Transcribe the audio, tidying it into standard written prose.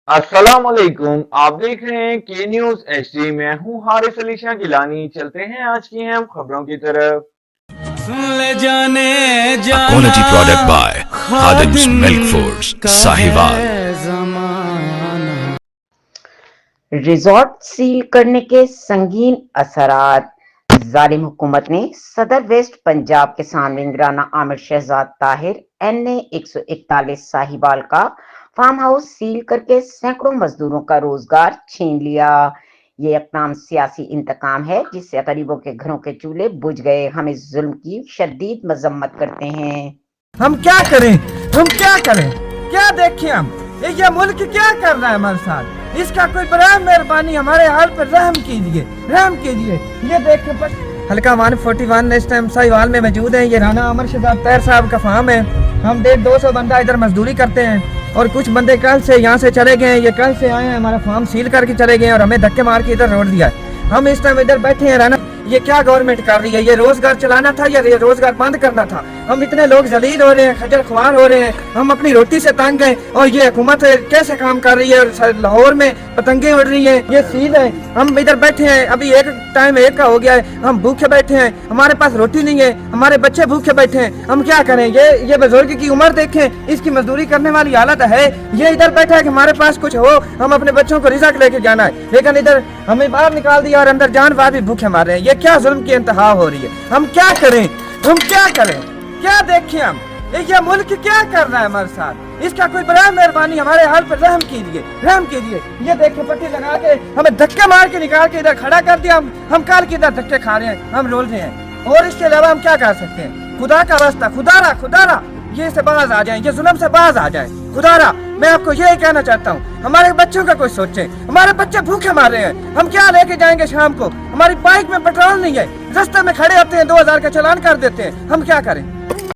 अस्सलाम वालेकुम। आप देख रहे हैं के न्यूज एचडी। मैं हूं हारिस अली शाह गिलानी। चलते हैं आज की अहम खबरों की तरफ। ले जाने A जाना quality product by Khadim's Milk Foods, Sahiwal. ज़माना। रिजॉर्ट सील करने के संगीन असरात। जालिम हुकूमत ने सदर वेस्ट पंजाब के सामने निगराना आमिर शहजाद ताहिर NA 141 साहिवाल का फार्म हाउस सील करके सैकड़ों मजदूरों का रोजगार छीन लिया। ये इकदाम सियासी इंतकाम है जिससे गरीबों के घरों के चूल्हे बुझ गए। हम इस जुल्म की शदीद मजम्मत करते हैं। हम क्या करें, हम क्या करें, क्या देखें हम, ये मुल्क क्या कर रहा है हमारे साथ। इसका कोई बड़ा मेहरबानी हमारे हाल पर रहम कीजिए, रहम कीजिए। ये देखें हल्का 141 इस टाइम साहिवाल में मौजूद है। ये राना अमर शहजाद ताहिर साहब का फार्म है। हम 150-200 बंदा इधर मजदूरी करते हैं और कुछ बंदे कल से यहाँ से चले गए हैं। ये कल से आए हैं, हमारा फार्म सील करके चले गए और हमें धक्के मार के इधर रोड दिया है। हम इस टाइम इधर बैठे हैं। राना ये क्या गवर्नमेंट कर रही है? ये रोजगार चलाना था या ये रोजगार बंद करना था? हम इतने लोग जलील हो रहे हैं, खजल ख्वार हो रहे हैं, हम अपनी रोटी से तंग हैं और ये हुकूमत कैसे काम कर रही है। लाहौर में पतंगे उड़ रही हैं, ये सील है। हम इधर बैठे हैं, अभी एक टाइम एक का हो गया है, हम भूखे बैठे हैं, हमारे पास रोटी नहीं है, हमारे बच्चे भूखे बैठे हैं। हम क्या करें? ये बुजुर्ग की उम्र देखें, इसकी मजदूरी करने वाली हालत है। ये इधर बैठा है कि हमारे पास कुछ हो, हम अपने बच्चों को रिज़्क़ लेके जाना है, लेकिन इधर हमें बाहर निकाल दिया और अंदर जानवर भी भूखे मार रहे हैं। ये क्या जुल्म की इंतहा हो रही है? हम क्या करें, हम क्या करें, क्या देखें हम, ये मुल्क क्या कर रहा है हमारे साथ। इसका कोई बड़ा मेहरबानी हमारे हाल पर रहम कीजिए, रहम कीजिए। ये देखें पट्टी लगा के हमें धक्के मार के निकाल के इधर खड़ा कर दिया। हम कल के इधर धक्के खा रहे हैं, हम रोल रहे हैं और इसके अलावा हम क्या कर सकते हैं? खुदा का वास्ता, खुदारा ये से बाज आ जाए, ये जुल्म से बाज आ जाए। खुदारा मैं आपको यही कहना चाहता हूँ, हमारे बच्चों का कुछ सोचें। हमारे बच्चे भूखे मार रहे हैं, हम क्या लेके जाएंगे शाम को? हमारी बाइक में पेट्रोल नहीं है, रास्ते में खड़े होते हैं, 2000 का चालान कर देते हैं। हम क्या करें?